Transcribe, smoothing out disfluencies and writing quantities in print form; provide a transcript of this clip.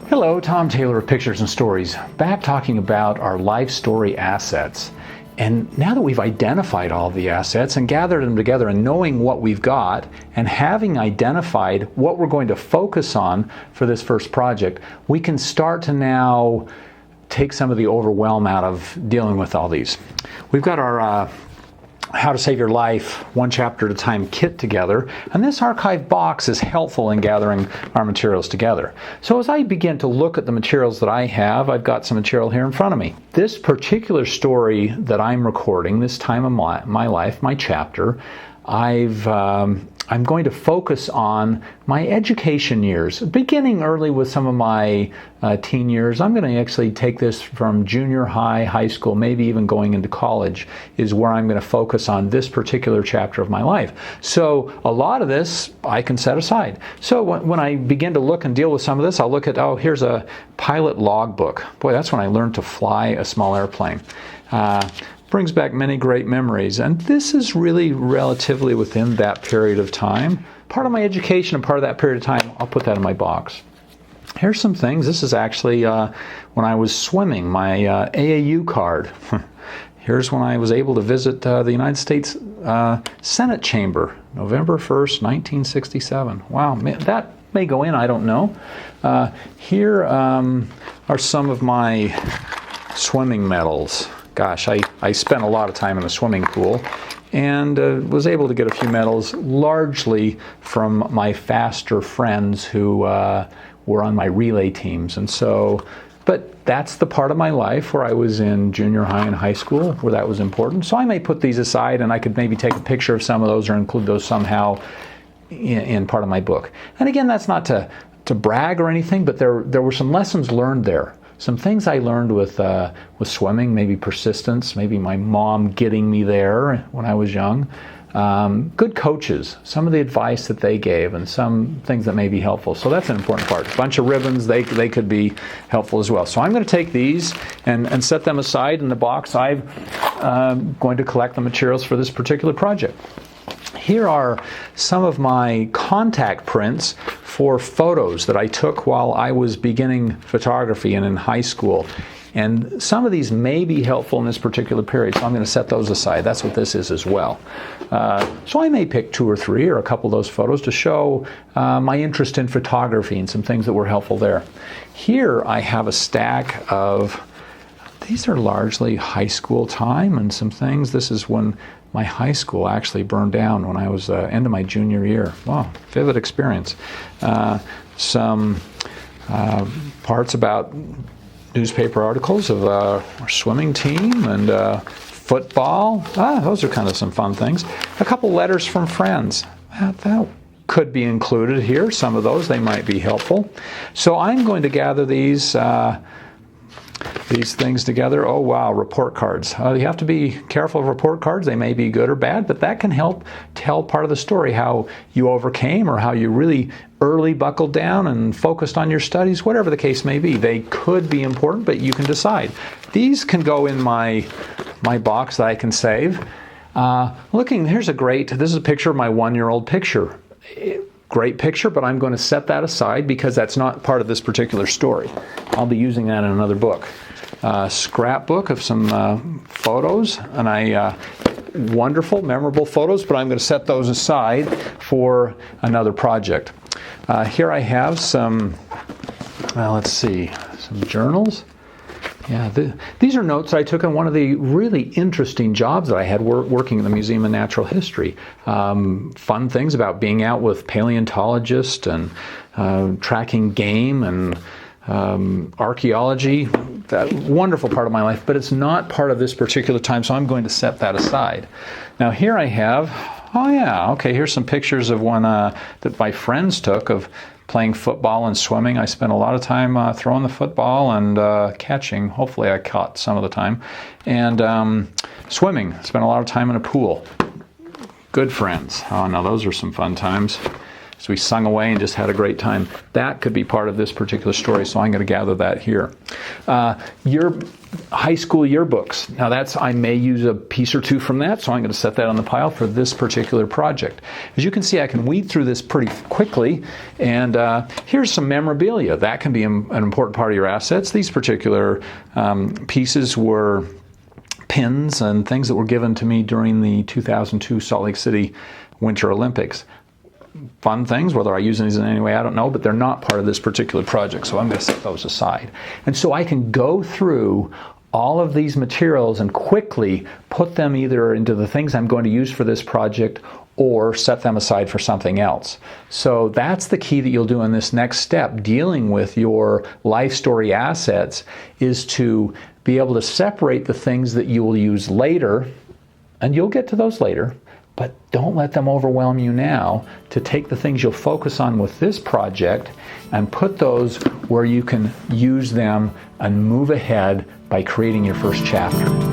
Hello, Tom Taylor of Pictures and Stories, back talking about our life story assets. And now that we've identified all the assets and gathered them together and knowing what we've got and having identified what we're going to focus on for this first project, we can start to now take some of the overwhelm out of dealing with all these. We've got our How to Save Your Life One Chapter at a Time kit together, and this archive box is helpful in gathering our materials together. So as I begin to look at the materials that I have, I've got some material here in front of me. This particular story that I'm recording, this time of my life, my chapter, I'm going to focus on my education years, beginning early with some of my teen years. I'm going to actually take this from junior high, high school, maybe even going into college is where I'm going to focus on this particular chapter of my life. So a lot of this I can set aside. So when I begin to look and deal with some of this, I'll look at, oh, here's a pilot logbook. Boy, that's when I learned to fly a small airplane. Brings back many great memories, and this is really relatively within that period of time. Part of my education and part of that period of time, I'll put that in my box. Here's some things. This is actually when I was swimming, my AAU card. Here's when I was able to visit the United States Senate chamber, November 1st, 1967. Wow, that may go in, I don't know. Here are some of my swimming medals. Gosh, I spent a lot of time in the swimming pool and was able to get a few medals, largely from my faster friends who were on my relay teams. And so, but that's the part of my life where I was in junior high and high school where that was important. So I may put these aside and I could maybe take a picture of some of those or include those somehow in part of my book. And again, that's not to brag or anything, but there were some lessons learned there. Some things I learned with swimming, maybe persistence, maybe my mom getting me there when I was young. Good coaches, some of the advice that they gave, and some things that may be helpful. So that's an important part. A bunch of ribbons, they could be helpful as well. So I'm going to take these and set them aside in the box. I'm going to collect the materials for this particular project. Here are some of my contact prints for photos that I took while I was beginning photography and in high school. And some of these may be helpful in this particular period, so I'm going to set those aside. That's what this is as well. So I may pick 2 or 3 or a couple of those photos to show my interest in photography and some things that were helpful there. Here I have a stack of, these are largely high school time and some things. This is when my high school actually burned down when I was end of my junior year. Wow, vivid experience. Some parts about newspaper articles of our swimming team and football. Those are kind of some fun things. A couple letters from friends. That could be included here. Some of those, they might be helpful. So I'm going to gather these things together. Oh wow, report cards. You have to be careful of report cards. They may be good or bad, but that can help tell part of the story, how you overcame or how you really early buckled down and focused on your studies, whatever the case may be. They could be important, but you can decide. These can go in my box that I can save. Here's this is a picture of my 1-year-old picture. Great picture, but I'm going to set that aside because that's not part of this particular story. I'll be using that in another book. Scrapbook of some photos, and wonderful, memorable photos, but I'm going to set those aside for another project. Here I have some, some journals. Yeah, these are notes that I took on one of the really interesting jobs that I had working in the Museum of Natural History. Fun things about being out with paleontologists and tracking game and archaeology. That wonderful part of my life, but it's not part of this particular time, so I'm going to set that aside. Now here I have, here's some pictures of one that my friends took of playing football and swimming. I spent a lot of time throwing the football and catching. Hopefully I caught some of the time. And swimming. Spent a lot of time in a pool. Good friends. Oh no, those are some fun times. as we sung away and just had a great time. That could be part of this particular story, so I'm going to gather that here. Your high school yearbooks. Now I may use a piece or two from that, so I'm going to set that on the pile for this particular project. As you can see, I can weed through this pretty quickly, and here's some memorabilia. That can be an important part of your assets. These particular pieces were pins and things that were given to me during the 2002 Salt Lake City Winter Olympics. Fun things, whether I use these in any way, I don't know, but they're not part of this particular project, so I'm going to set those aside. And so I can go through all of these materials and quickly put them either into the things I'm going to use for this project or set them aside for something else. So that's the key that you'll do in this next step, dealing with your life story assets, is to be able to separate the things that you will use later, and you'll get to those later, but don't let them overwhelm you now, to take the things you'll focus on with this project and put those where you can use them and move ahead by creating your first chapter.